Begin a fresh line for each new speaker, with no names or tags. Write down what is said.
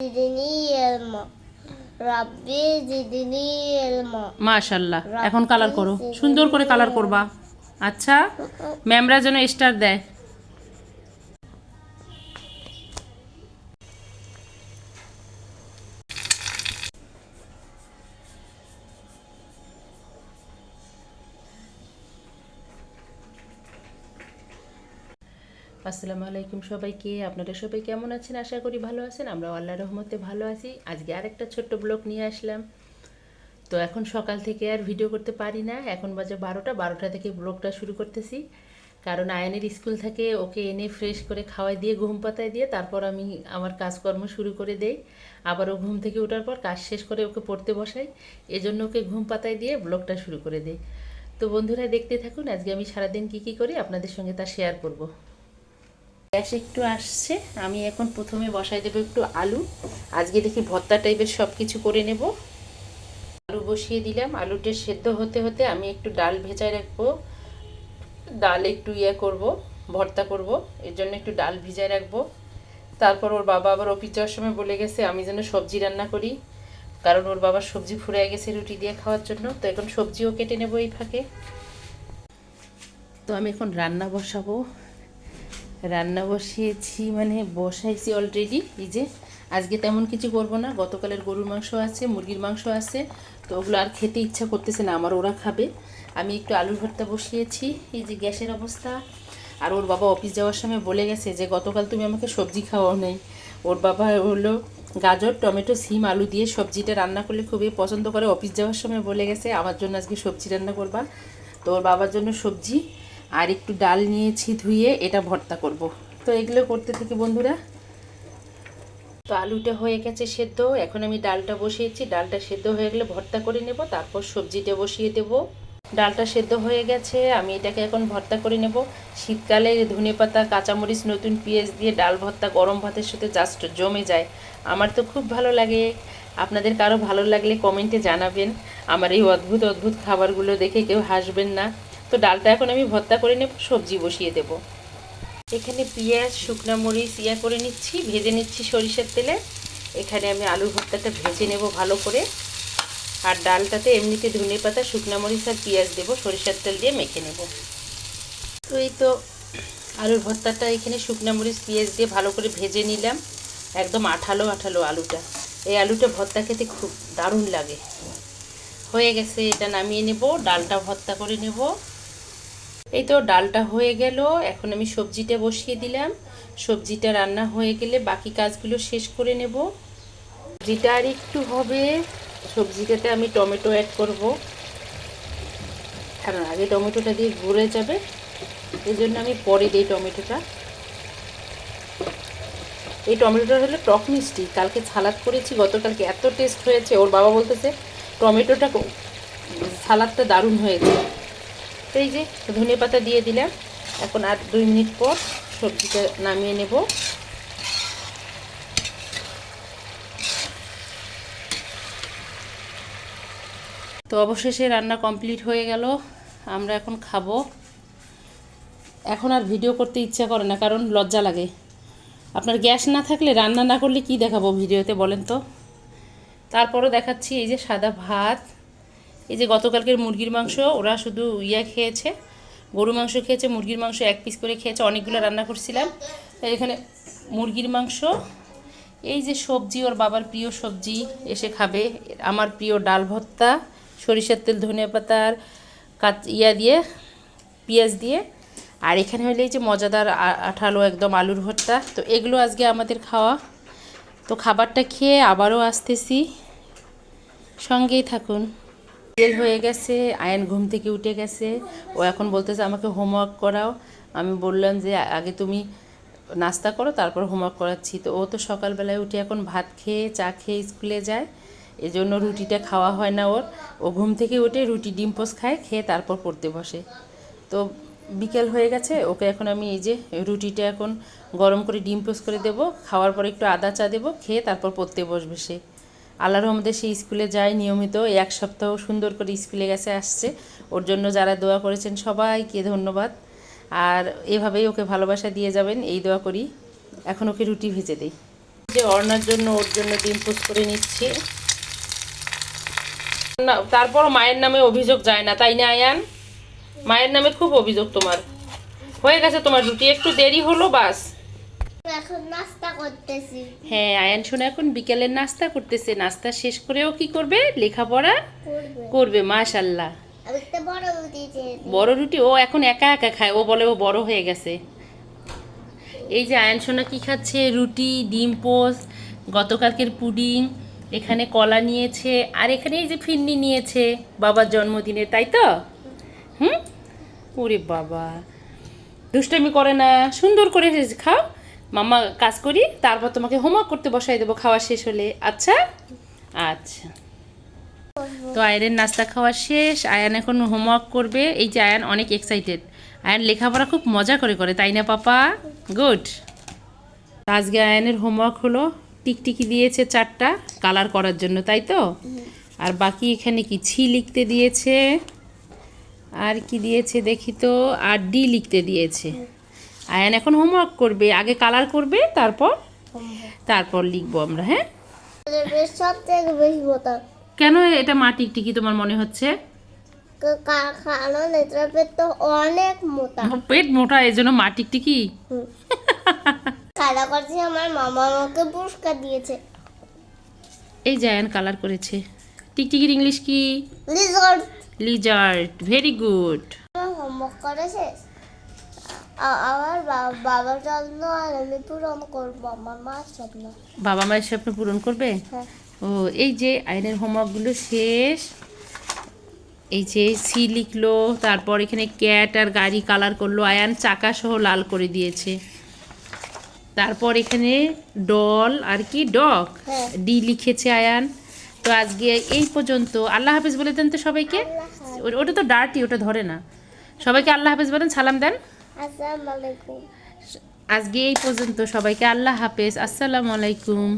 জিদিনি ইলমা রাব্বি জিদিনি ইলমা।
মাশাআল্লাহ, এখন কালার করো, সুন্দর করে কালার করবা। আচ্ছা, ম্যামরা যেন স্টার দেয়। আসসালামু আলাইকুম সবাইকে। আপনারা সবাই কেমন আছেন? আশা করি ভালো আছেন। আমরা আল্লাহর রহমতে ভালো আছি। আজকে আরেকটা ছোট্ট ব্লগ নিয়ে আসলাম। তো এখন সকাল থেকে আর ভিডিও করতে পারি না, এখন বাজে 12টা থেকে ব্লগটা শুরু করতেছি। কারণ আয়নের স্কুল থেকে ওকে এনে ফ্রেশ করে খাওয়াই দিয়ে ঘুম পাতায় দিয়ে তারপর আমি আমার কাজকর্ম শুরু করে দেই। আবারও ঘুম থেকে ওঠার পর কাজ শেষ করে ওকে পড়তে বসাই, এজন্য ওকে ঘুম পাতায় দিয়ে ব্লগটা শুরু করে দেই। তো বন্ধুরা দেখতে থাকুন, আজকে আমি সারাদিন কী করি আপনাদের সঙ্গে তা শেয়ার করব। গ্যাস একটু আসছে, আমি এখন প্রথমে বসাই দেবো একটু আলু। আজকে দেখি ভর্তা টাইপের সব কিছু করে নেব। আলু বসিয়ে দিলাম, আলুটা সেদ্ধ হতে হতে আমি একটু ডাল ভেজায় রাখবো। ডাল একটু করব, ভর্তা করব, এর জন্য একটু ডাল ভিজায় রাখবো। তারপর ওর বাবা আবার অফিস যাওয়ার সময় বলে গেছে আমি যেন সবজি রান্না করি, কারণ ওর বাবার সবজি ফুরায় গেছে রুটি দিয়ে খাওয়ার জন্য। তো এখন সবজিও কেটে নেবো এই ফাঁকে। তো আমি এখন রান্না বসাবো। রান্না বসিয়েছি মানে বসাইছি অলরেডি। এই যে আজকে তেমন কিছু করব না, গতকালের গরুর মাংস আছে, মুরগির মাংস আছে, তো ওগুলো আর খেতে ইচ্ছা করতেছে না আমার, ওরা খাবে। আমি একটু আলুর ভর্তা বসিয়েছি। এই যে গ্যাসের অবস্থা। আর ওর বাবা অফিস যাওয়ার সময় বলে গেছে যে গতকাল তুমি আমাকে সবজি খাওয়াও নেই। ওর বাবা হলো গাজর টমেটো সিম আলু দিয়ে সবজিটা রান্না করলে খুবই পছন্দ করে। অফিস যাওয়ার সময় বলে গেছে আমার জন্য আজকে সবজি রান্না করবা। তো ওর বাবার জন্য সবজি আর একটু ডাল নিয়েছি ধুয়ে, এটা ভর্তা করব। তো এগুলো করতে থাকি বন্ধুরা। তো আলুটা হয়ে গেছে সেদ্ধ, এখন আমি ডালটা বসিয়েছি। ডালটা সেদ্ধ হয়ে গেলে ভর্তা করে নেব, তারপর সবজিটা বসিয়ে দেব। ডালটা সেদ্ধ হয়ে গেছে, আমি এটাকে এখন ভর্তা করে নেব। শীতকালে ধনেপাতা কাঁচামরিচ নতুন পেঁয়াজ দিয়ে ডাল ভর্তা গরম ভাতের সাথে জাস্ট জমে যায়। আমার তো খুব ভালো লাগে। আপনাদের কারো ভালো লাগলে কমেন্টে জানাবেন। আমার এই অদ্ভুত অদ্ভুত খাবারগুলো দেখে কেউ হাসবেন না। তো ডালটা এখন আমি ভর্তা করে নেব, সবজি বসিয়ে দেব। এখানে পেঁয়াজ শুকনো মরিচ করে নিচ্ছি, ভেজে নিচ্ছি সরিষার তেলে। এখানে আমি আলুর ভর্তাটা ভেজে নেব ভালো করে। আর ডালটাতে এমনিতে ধনেপাতা শুকনো মরিচ আর পেঁয়াজ দেবো, সরিষার তেল দিয়ে মেখে নেব। তো এই তো আলুর ভর্তাটা এখানে শুকনো মরিচ পেঁয়াজ দিয়ে ভালো করে ভেজে নিলাম। একদম আঠালো আঠালো আলুটা। এই আলুটা ভর্তা খেতে খুব দারুণ লাগে। হয়ে গেছে, এটা নামিয়ে নেব, ডালটা ভর্তা করে নেব। এই তো ডালটা হয়ে গেল, এখন আমি সবজিটা বসিয়ে দিলাম। সবজিটা রান্না হয়ে গেলে বাকি কাজগুলো শেষ করে নেব। সবজিটা আর একটু হবে, সবজিটাতে আমি টমেটো অ্যাড করব, কারণ আগে টমেটোটা দিয়ে গলে যাবে, এই জন্য আমি পরে দিই টমেটোটা। এই টমেটোটা হলো টক মিষ্টি, কালকে সালাদ করেছি গতকালকে, এত টেস্ট হয়েছে। ওর বাবা বলতেছে টমেটোটা সালাদটা দারুণ হয়েছে। তো এই যে ধনেপাতা দিয়ে দিলাম। এখন আর 2 মিনিট পর সবজিটা নামিয়ে নেব। তো অবশেষে রান্না কমপ্লিট হয়ে গেল, আমরা এখন খাবো। এখন আর ভিডিও করতে ইচ্ছা করে না, কারণ লজ্জা লাগে। আপনার গ্যাস না থাকলে রান্না না করলে কি দেখাবো ভিডিওতে বলেন তো। তারপরও দেখাচ্ছি, এই যে সাদা ভাত, এই যে গতকালকের মুরগির মাংস, ওরা শুধু খেয়েছে, গরু মাংস খেয়েছে, মুরগির মাংস 1 পিস করে খেয়েছে, অনেকগুলো রান্না করছিলাম। এখানে মুরগির মাংস, এই যে সবজি ওর বাবার প্রিয় সবজি এসে খাবে, আমার প্রিয় ডাল ভর্তা সরিষার তেল ধনেপাতা আর দিয়ে পেঁয়াজ দিয়ে, আর এখানে হলে এই যে মজাদার আঠালো একদম আলুর ভর্তা। তো এগুলো আজকে আমাদের খাওয়া। তো খাবারটা খেয়ে আবারও আসতেছি, সঙ্গেই থাকুন। তেল হয়ে গেছে, আয়ন ঘুম থেকে উঠে গেছে, ও এখন বলতেছে আমাকে হোমওয়ার্ক করাও। আমি বললাম যে আগে তুমি নাস্তা করো, তারপর হোমওয়ার্ক করাচ্ছি। তো ও তো সকালবেলায় উঠে এখন ভাত খেয়ে চা খেয়ে স্কুলে যায়, এজন্য রুটিটা খাওয়া হয় না ওর। ও ঘুম থেকে উঠে রুটি ডিম পোস্ট খায়, খেয়ে তারপর পড়তে বসে। তো বিকেল হয়ে গেছে, ওকে এখন আমি এই যে রুটিটা এখন গরম করে ডিম পোস্ট করে দেবো, খাওয়ার পর একটু আদা চা দেবো, খেয়ে তারপর পড়তে বসবে সে। আল্লাহর রহমতে সে স্কুলে যায় নিয়মিত, 1 সপ্তাহ সুন্দর করে স্কুলে গেছে আসছে। ওর জন্য যারা দোয়া করেছেন সবাইকে ধন্যবাদ। আর এভাবেই ওকে ভালোবাসা দিয়ে যাবেন এই দোয়া করি। এখন ওকে রুটি ভেজে দিই। যে অর্ণার জন্য ওর জন্য ডিম পোস্ট করে নিচ্ছি। না, তারপর মায়ের নামে অভিযোগ যায় না, তাই না আয়ান? মায়ের নামে খুব অভিযোগ তোমার। হয়ে গেছে তোমার রুটি, একটু দেরি হলো বাস।
এখন নাস্তা করতেছি।
হ্যাঁ, আয়ান শোনা এখন বিকেলের নাস্তা করতেছে। নাস্তা শেষ করেও কি করবে? লেখাপড়া
করবে।
করবে। মাশাল্লাহ।
আমি একটা বড় রুটি চেয়েছি।
বড় রুটি ও এখন একা একা খায়, ও বলে ও বড় হয়ে গেছে। এই যে আয়ান সোনা কি খাচ্ছে? রুটি, ডিম পোস্ট, গতকালকের পুডিং, এখানে কলা নিয়েছে, আর এখানে এই যে ফিরনি নিয়েছে বাবার জন্মদিনে, তাই তো? হুম। ওরে বাবা, দুষ্টামি করে না, সুন্দর করে খাও। মামা কাজ করি, তারপর তোমাকে হোমওয়ার্ক করতে বসাই দেবো খাওয়া শেষ হলে। আচ্ছা আচ্ছা। তো আয়ানের নাস্তা খাওয়া শেষ, আয়ান এখন হোমওয়ার্ক করবে। এই যে আয়ান অনেক এক্সাইটেড, আয়ান লেখাপড়া খুব মজা করে করে, তাই না পাপা? গুড। আজকে আয়ানের হোমওয়ার্ক হলো টিকটিকি দিয়েছে 4টা কালার করার জন্য, তাই তো? আর বাকি এখানে কি ছি লিখতে দিয়েছে, আর কি দিয়েছে দেখি তো, আর ডি লিখতে দিয়েছে। আয়ান এখন হোমওয়ার্ক করবে, আগে কালার করবে, তারপর লিখবো আমরা। হ্যাঁ,
সবথেকে বেশি মোটা।
কেন এটা মা টিকটিকি তোমার মনে হচ্ছে?
কারণ এটার পেট তো অনেক মোটা।
পেট মোটা, এই জন্য মা টিকটিকি।
কালা করছি, আমার মামা আমাকে পুরস্কার দিয়েছে।
এই যে আয়ান কালার করেছে। টিকটিকির ইংলিশ কি?
Lizaad.
Lizaad. Very good.
Homework করে শেষ। আমার বাবার জন্য আর আমি পূরণ করবো আমার মার স্বপ্ন।
বাবা মায়ের স্বপ্ন পূরণ করবে?
হ্যাঁ।
ও, এই যে আয়নের হোমওয়ার্কগুলো শেষ। এই যে সি লিখলো, তারপর এখানে ক্যাট আর গাড়ি কালার করলো, আয়ান চাকা সহ লাল করে দিয়েছে। তারপর এখানে ডল আর কি ডগ,
হ্যাঁ।
ডি লিখেছে আয়ান। তো আজকে এই পর্যন্ত। আল্লাহ হাফেজ বলে দেন তো সবাইকে। ওটা তো ডার্টি, ওটা ধরে না। সবাইকে আল্লাহ হাফেজ বলেন, সালাম দেন।
আসসালামু আলাইকুম।
আজকে এই পর্যন্ত, সবাইকে আল্লাহ হাফেজ, আসসালামু আলাইকুম।